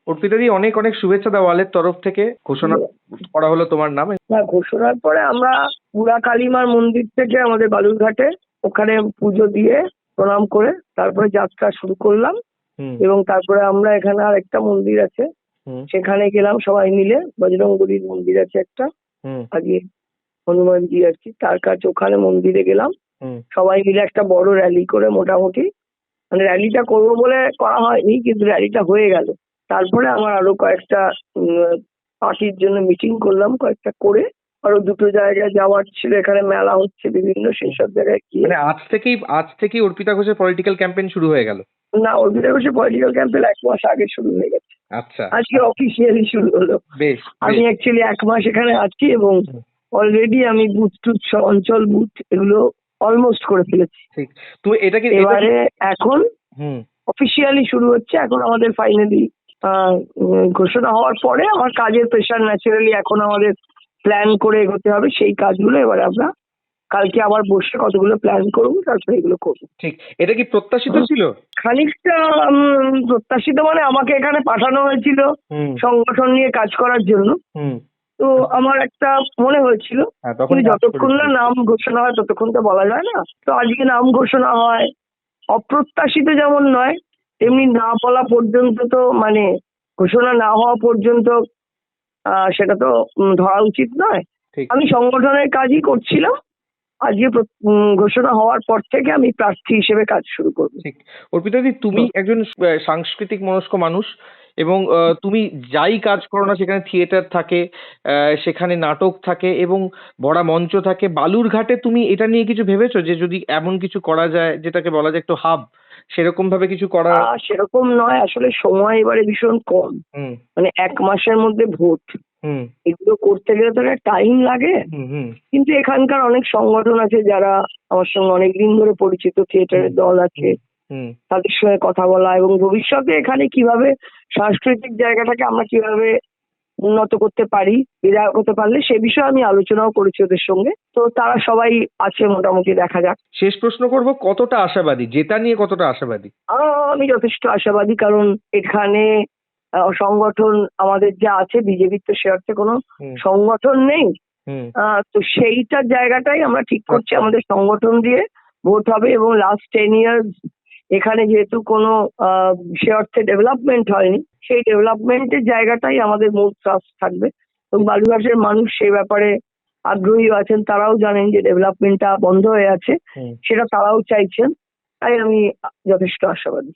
অর্পিতাদি, অনেক অনেক শুভেচ্ছা দেওয়ালের তরফ থেকে। ঘোষণা করা হলো তোমার নামে। না, ঘোষণার পরে আমরা পুরা কালীমার মন্দির থেকে আমাদের বালুরঘাটে ওখানে পুজো দিয়ে প্রণাম করে তারপরে যাত্রা শুরু করলাম। এবং তারপরে আমরা এখানে আর একটা মন্দির আছে সেখানে গেলাম সবাই মিলে। বজরংবলীর মন্দির আছে একটা, আগে হনুমানজি আর কি, তার কাছে ওখানে মন্দিরে গেলাম সবাই মিলে একটা বড় র্যালি করে। মোটামুটি মানে র্যালিটা করবো বলে করা হয়নি, কিন্তু র্যালিটা হয়ে গেল। তারপরে আমার আরো কয়েকটা পার্টির জন্য মিটিং করলাম কয়েকটা করে। আরো দুটো জায়গায় যাওয়ার ছিল, এখানে মেলা হচ্ছে বিভিন্ন, সেই সব জায়গায় গিয়ে। মানে আজ থেকেই অর্পিতা ঘোষের পলিটিক্যাল ক্যাম্পেইন শুরু হয়ে গেল? না, অর্পিতা ঘোষের পলিটিক্যাল ক্যাম্পেইন 1 মাস আগে শুরু হয়ে গেছে। আচ্ছা, আজকে অফিসিয়ালি শুরু হলো। বেশ। আমি অ্যাকচুয়ালি 1 মাস এখানে আছি এবং অলরেডি আমি বুথ টুথ অঞ্চল বুথ এগুলো অলমোস্ট করে ফেলেছি। ঠিক। তুমি এটাকে এবারে এখন অফিসিয়ালি শুরু হচ্ছে। এখন আমাদের ফাইনালি ঘোষণা হওয়ার পরে আমার কাজের প্রেশার ন্যাচারালি এখন আমাদের প্ল্যান করে এগোতে হবে। সেই কাজগুলো এবারে আমরা কালকে আবার বসে কতগুলো প্ল্যান করবো, তারপরে এগুলো করবো। ঠিক। এটা কি প্রত্যাশিত ছিল? খানিকটা প্রত্যাশিত, মানে আমাকে এখানে পাঠানো হয়েছিল সংগঠন নিয়ে কাজ করার জন্য। তো আমার একটা মনে হয়েছিল, কিন্তু যতক্ষণ না নাম ঘোষণা হয় ততক্ষণ তো বলা যায় না। তো আজকে নাম ঘোষণা হয়, অপ্রত্যাশিত যেমন নয় তেমনি না বলা পর্যন্ত তো, মানে ঘোষণা না হওয়া পর্যন্ত সেটা তো ধরা উচিত নয়। আমি সংগঠনের কাজই করছিলাম। আজকে ঘোষণা হওয়ার পর থেকে আমি প্রার্থী হিসেবে কাজ শুরু করব। ঠিক। অর্পিতাদি, তুমি একজন সাংস্কৃতিক মনস্ক মানুষ এবং তুমি যাই কাজ করো না, সেখানে থিয়েটার থাকে, সেখানে নাটক থাকে এবং ভরা মঞ্চ থাকে। বালুরঘাটে তুমি এটা নিয়ে কিছু ভেবেছো যে যদি এমন কিছু করা যায় যেটাকে বলা যায় একটু হাব, সেরকম ভাবে কিছু করা? সেরকম নয়, আসলে সময় এবারে ভীষণ কম। মানে 1 মাসের মধ্যে ভোট, এগুলো করতে গেলে তো একটা টাইম লাগে। কিন্তু এখানকার অনেক সংগঠন আছে যারা আমার সঙ্গে অনেকদিন ধরে পরিচিত, থিয়েটারের দল আছে, তাদের সঙ্গে কথা বলা এবং ভবিষ্যতে এখানে কিভাবে সাংস্কৃতিক জায়গাটাকে আমরা কিভাবে উন্নত করতে পারি, বিধায়ক হতে পারলে, সে বিষয়ে আমি আলোচনাও করেছি ওদের সঙ্গে। তো তারা সবাই আছে মোটামুটি, দেখা যাক। শেষ প্রশ্ন করব, কতটা আশাবাদী, জেতা নিয়ে কতটা আশাবাদী? আমি যথেষ্ট আশাবাদী, কারণ এখানে সংগঠন আমাদের যা আছে, বিজেপির তো সে অর্থে কোনো সংগঠন নেই। তো সেইটার জায়গাটাই আমরা ঠিক করছি, আমাদের সংগঠন দিয়ে ভোট হবে। এবং লাস্ট 10 ইয়ার্স এখানে যেহেতু কোনো সে অর্থে ডেভেলপমেন্ট হয়নি, সেই ডেভেলপমেন্টের জায়গাটাই আমাদের মূল ট্রাস্ট থাকবে। এবং বালুরঘাটের মানুষ সেই ব্যাপারে আগ্রহী আছেন, তারাও জানেন যে ডেভেলপমেন্টটা বন্ধ হয়ে আছে, সেটা তারাও চাইছেন। তাই আমি যথেষ্ট আশাবাদী।